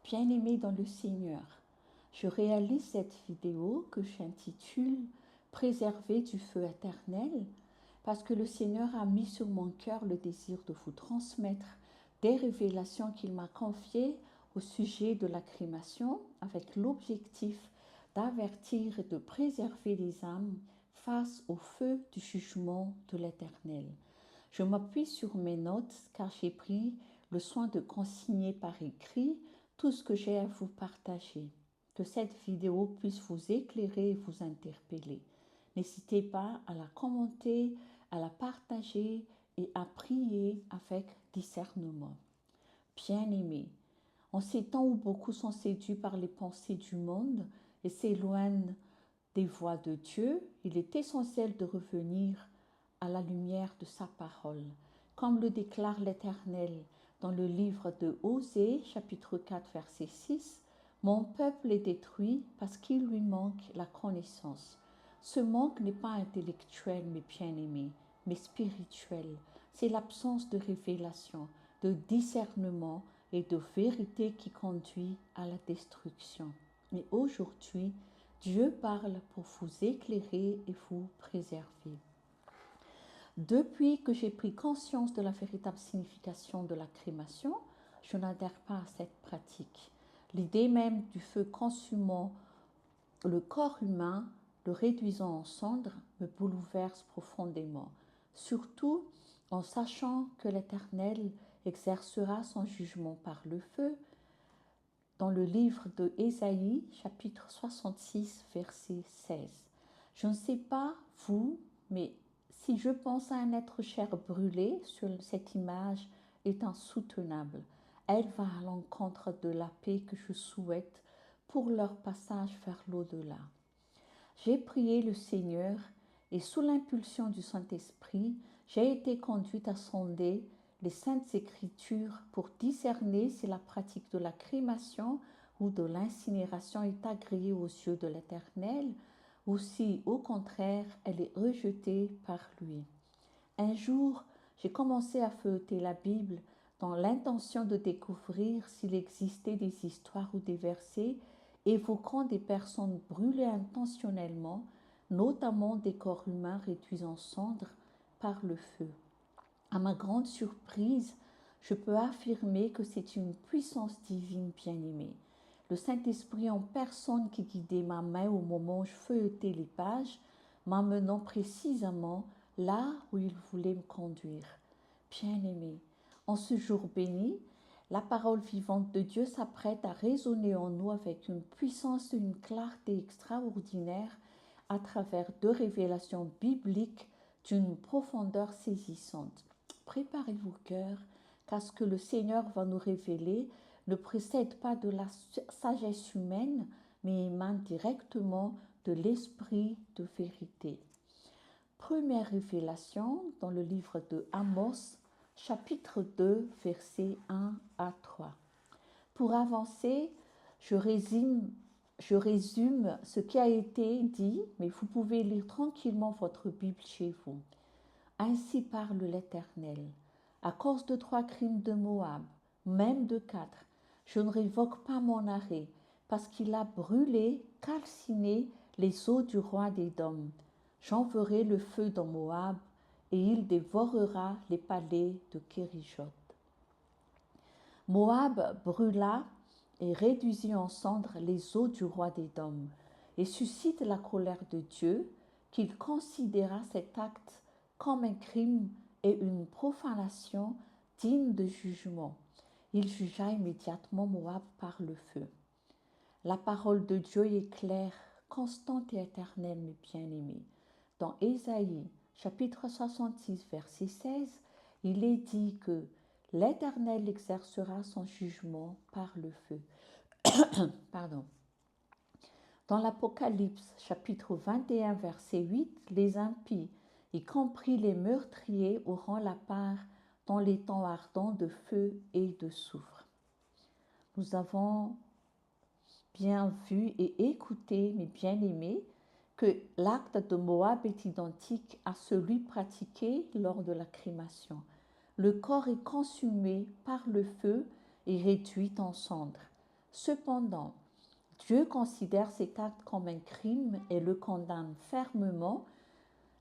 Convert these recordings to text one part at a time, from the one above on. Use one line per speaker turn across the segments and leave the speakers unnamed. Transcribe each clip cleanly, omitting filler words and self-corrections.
Bien-aimés dans le Seigneur, je réalise cette vidéo que j'intitule Préserver du feu éternel parce que le Seigneur a mis sur mon cœur le désir de vous transmettre des révélations qu'il m'a confiées au sujet de la crémation avec l'objectif d'avertir et de préserver les âmes face au feu du jugement de l'Éternel. Je m'appuie sur mes notes car j'ai pris le soin de consigner par écrit tout ce que j'ai à vous partager. Que cette vidéo puisse vous éclairer et vous interpeller. N'hésitez pas à la commenter, à la partager et à prier avec discernement. Bien-aimés, en ces temps où beaucoup sont séduits par les pensées du monde et s'éloignent des voies de Dieu, il est essentiel de revenir à la lumière de sa parole. Comme le déclare l'Éternel dans le livre de Osée, chapitre 4, verset 6, « Mon peuple est détruit parce qu'il lui manque la connaissance. » Ce manque n'est pas intellectuel, mes bien-aimés, mais spirituel. C'est l'absence de révélation, de discernement et de vérité qui conduit à la destruction. Mais aujourd'hui, Dieu parle pour vous éclairer et vous préserver. Depuis que j'ai pris conscience de la véritable signification de la crémation, je n'adhère pas à cette pratique. L'idée même du feu consumant le corps humain, le réduisant en cendres, me bouleverse profondément, surtout en sachant que l'Éternel exercera son jugement par le feu. Dans le livre de Ésaïe, chapitre 66, verset 16. Je ne sais pas vous, mais si je pense à un être cher brûlé sur cette image est insoutenable. Elle va à l'encontre de la paix que je souhaite pour leur passage vers l'au-delà. J'ai prié le Seigneur et sous l'impulsion du Saint-Esprit, j'ai été conduite à sonder les Saintes Écritures pour discerner si la pratique de la crémation ou de l'incinération est agréée aux yeux de l'Éternel ou si, au contraire, elle est rejetée par lui. Un jour, j'ai commencé à feuilleter la Bible dans l'intention de découvrir s'il existait des histoires ou des versets évoquant des personnes brûlées intentionnellement, notamment des corps humains réduits en cendres par le feu. À ma grande surprise, je peux affirmer que c'est une puissance divine bien-aimée. Le Saint-Esprit en personne qui guidait ma main au moment où je feuilletais les pages, m'amenant précisément là où il voulait me conduire. Bien-aimé, en ce jour béni, la parole vivante de Dieu s'apprête à résonner en nous avec une puissance et une clarté extraordinaire à travers deux révélations bibliques d'une profondeur saisissante. Préparez vos cœurs, car ce que le Seigneur va nous révéler ne précède pas de la sagesse humaine, mais émane directement de l'esprit de vérité. Première révélation dans le livre de Amos, chapitre 2, versets 1 à 3. Pour avancer, je résume ce qui a été dit, mais vous pouvez lire tranquillement votre Bible chez vous. Ainsi parle l'Éternel. À cause de 3 crimes de Moab, même de 4, je ne révoque pas mon arrêt, parce qu'il a brûlé, calciné les eaux du roi d'Édom. J'enverrai le feu dans Moab, et il dévorera les palais de Kérishoth. Moab brûla et réduisit en cendres les eaux du roi d'Édom, et suscite la colère de Dieu, qu'il considéra cet acte comme un crime et une profanation digne de jugement. Il jugea immédiatement Moab par le feu. La parole de Dieu est claire, constante et éternelle, mes bien-aimés. Dans Ésaïe, chapitre 66, verset 16, il est dit que l'Éternel exercera son jugement par le feu. Pardon. Dans l'Apocalypse, chapitre 21, verset 8, les impies, y compris les meurtriers, auront la part dans les temps ardents de feu et de soufre. Nous avons bien vu et écouté, mes bien-aimés, que l'acte de Moab est identique à celui pratiqué lors de la crémation. Le corps est consumé par le feu et réduit en cendres. Cependant, Dieu considère cet acte comme un crime et le condamne fermement.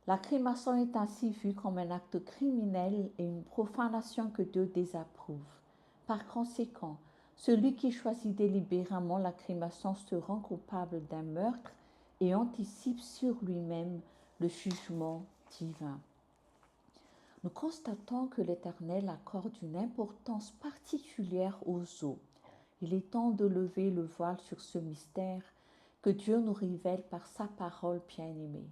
La crémation est ainsi vue comme un acte criminel et une profanation que Dieu désapprouve. Par conséquent, celui qui choisit délibérément la crémation se rend coupable d'un meurtre et anticipe sur lui-même le jugement divin. Nous constatons que l'Éternel accorde une importance particulière aux eaux. Il est temps de lever le voile sur ce mystère que Dieu nous révèle par sa parole bien-aimée.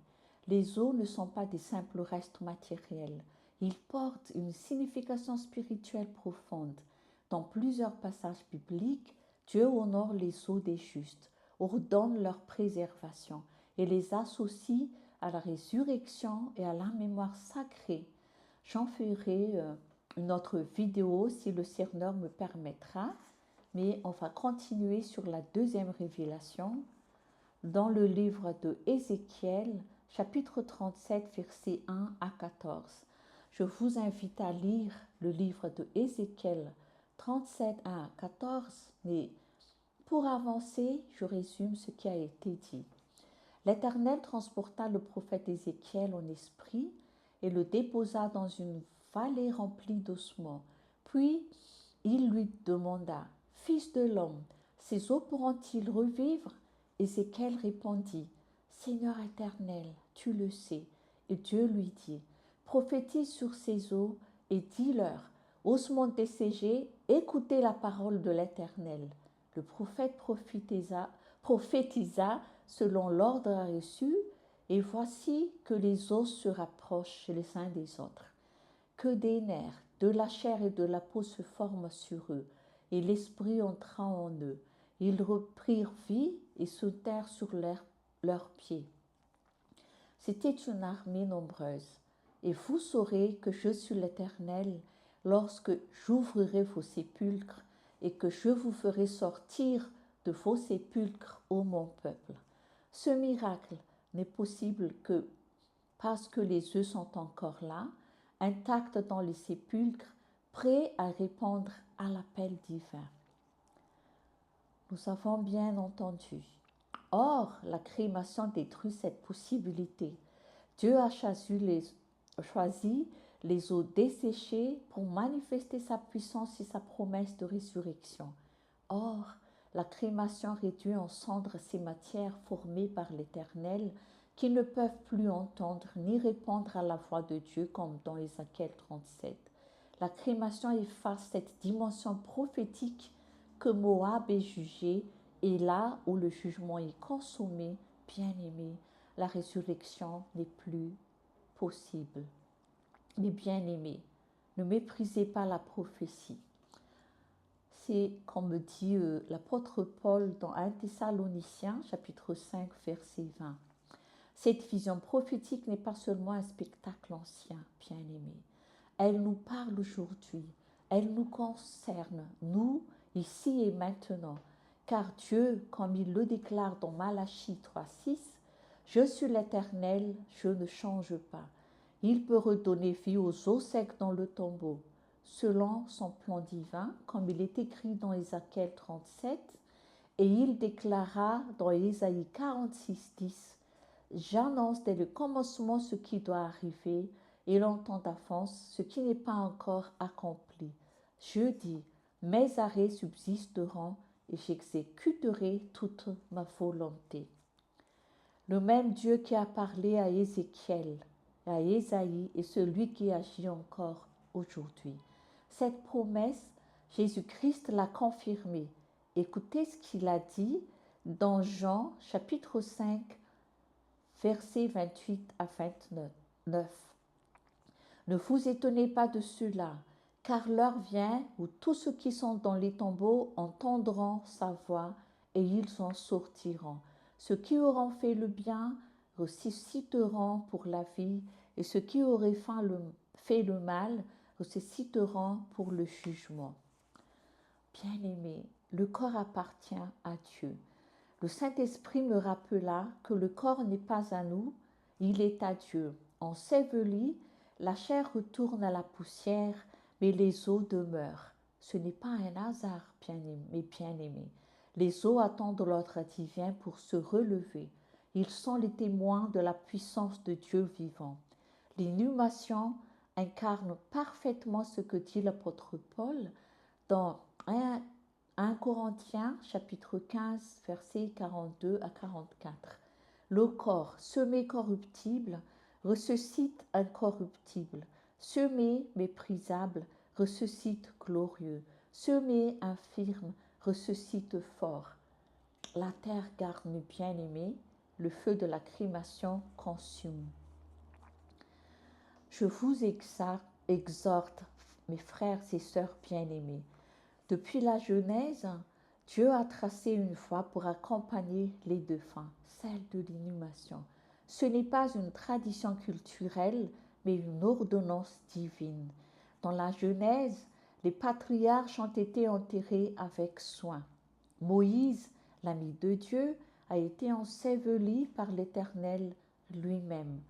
Les eaux ne sont pas des simples restes matériels. Ils portent une signification spirituelle profonde. Dans plusieurs passages bibliques, Dieu honore les eaux des justes, ordonne leur préservation et les associe à la résurrection et à la mémoire sacrée. J'en ferai une autre vidéo si le Seigneur me permettra, mais on va continuer sur la deuxième révélation dans le livre de Ézéchiel, chapitre 37, versets 1 à 14. Je vous invite à lire le livre de Ézéchiel 37 à 14, mais pour avancer, je résume ce qui a été dit. L'Éternel transporta le prophète Ézéchiel en esprit et le déposa dans une vallée remplie d'ossements. Puis il lui demanda, « Fils de l'homme, ces eaux pourront-ils revivre ?» Ézéchiel répondit, « Seigneur éternel, tu le sais. » Et Dieu lui dit, « Prophétise sur ces eaux et dis-leur, ossements desséchés, écoutez la parole de l'Éternel. » Le prophète prophétisa selon l'ordre reçu, et voici que les os se rapprochent les uns des autres, que des nerfs, de la chair et de la peau se forment sur eux, et l'esprit entra en eux. Ils reprirent vie et se tinrent sur leurs pieds. C'était une armée nombreuse. Et vous saurez que je suis l'Éternel lorsque j'ouvrirai vos sépulcres et que je vous ferai sortir de vos sépulcres, ô mon peuple. Ce miracle n'est possible que parce que les œufs sont encore là, intacts dans les sépulcres, prêts à répondre à l'appel divin. Nous avons bien entendu. Or, la crémation détruit cette possibilité. Dieu a choisi les eaux desséchées pour manifester sa puissance et sa promesse de résurrection. Or, la crémation réduit en cendres ces matières formées par l'Éternel qui ne peuvent plus entendre ni répondre à la voix de Dieu comme dans Ézéchiel 37. La crémation efface cette dimension prophétique que Moab est jugé, et là où le jugement est consommé, bien-aimé, la résurrection n'est plus possible. Mais bien-aimé, ne méprisez pas la prophétie. C'est comme dit l'apôtre Paul dans 1 Thessaloniciens, chapitre 5, verset 20. Cette vision prophétique n'est pas seulement un spectacle ancien, bien-aimé. Elle nous parle aujourd'hui. Elle nous concerne, nous, ici et maintenant. Car Dieu, comme il le déclare dans Malachie 3,6, « Je suis l'Éternel, je ne change pas. Il peut redonner vie aux os secs dans le tombeau. » Selon son plan divin, comme il est écrit dans Ézéchiel 37, et il déclara dans Ésaïe 46,10, « J'annonce dès le commencement ce qui doit arriver, et longtemps d'avance ce qui n'est pas encore accompli. Je dis, mes arrêts subsisteront et j'exécuterai toute ma volonté. » Le même Dieu qui a parlé à Ézéchiel, à Ésaïe, est celui qui agit encore aujourd'hui. Cette promesse, Jésus-Christ l'a confirmée. Écoutez ce qu'il a dit dans Jean chapitre 5, versets 28 à 29. « Ne vous étonnez pas de cela, car l'heure vient où tous ceux qui sont dans les tombeaux entendront sa voix et ils en sortiront. Ceux qui auront fait le bien ressusciteront pour la vie, et ceux qui auraient fait le mal ressusciteront pour le jugement. » Bien-aimé, le corps appartient à Dieu. Le Saint-Esprit me rappela que le corps n'est pas à nous, il est à Dieu. Enseveli, la chair retourne à la poussière, mais les os demeurent. Ce n'est pas un hasard, bien-aimé. Les eaux attendent l'ordre divin pour se relever. Ils sont les témoins de la puissance de Dieu vivant. L'inhumation incarne parfaitement ce que dit l'apôtre Paul dans 1 Corinthiens chapitre 15 versets 42 à 44. Le corps semé corruptible ressuscite incorruptible, semé méprisable ressuscite glorieux, semé infirme ressuscite fort. La terre garde mes bien-aimés, le feu de la crémation consume. Je vous exhorte, mes frères et sœurs bien-aimés. Depuis la Genèse, Dieu a tracé une voie pour accompagner les deux fins, celle de l'inhumation. Ce n'est pas une tradition culturelle, mais une ordonnance divine. Dans la Genèse, les patriarches ont été enterrés avec soin. Moïse, l'ami de Dieu, a été enseveli par l'Éternel lui-même.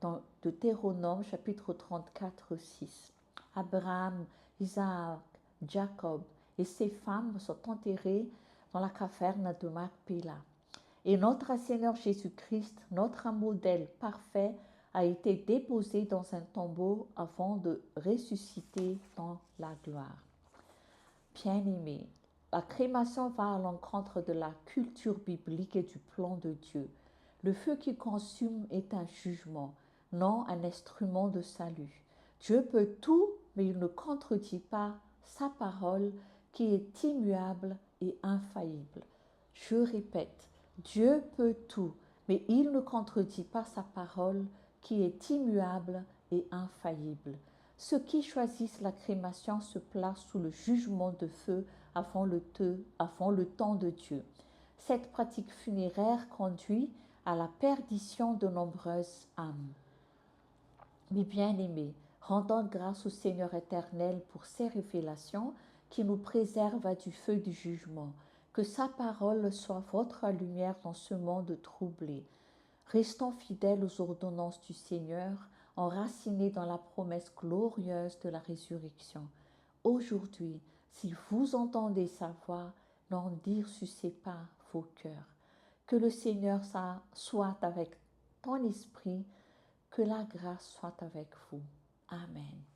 Dans Deutéronome chapitre 34, 6. Abraham, Isaac, Jacob et ses femmes sont enterrés dans la caverne de Macpéla. Et notre Seigneur Jésus-Christ, notre modèle parfait, a été déposé dans un tombeau avant de ressusciter dans la gloire. Bien-aimés, la crémation va à l'encontre de la culture biblique et du plan de Dieu. Le feu qui consume est un jugement, non un instrument de salut. Dieu peut tout, mais il ne contredit pas sa parole qui est immuable et infaillible. Je répète, Dieu peut tout, mais il ne contredit pas sa parole qui est immuable et infaillible. Ceux qui choisissent la crémation se placent sous le jugement de feu avant le temps de Dieu. Cette pratique funéraire conduit à la perdition de nombreuses âmes. Mes bien-aimés, rendons grâce au Seigneur éternel pour ses révélations qui nous préservent du feu du jugement. Que sa parole soit votre lumière dans ce monde troublé. Restons fidèles aux ordonnances du Seigneur, enracinés dans la promesse glorieuse de la résurrection. Aujourd'hui, si vous entendez sa voix, n'endurcissez pas vos cœurs. Que le Seigneur soit avec ton esprit, que la grâce soit avec vous. Amen.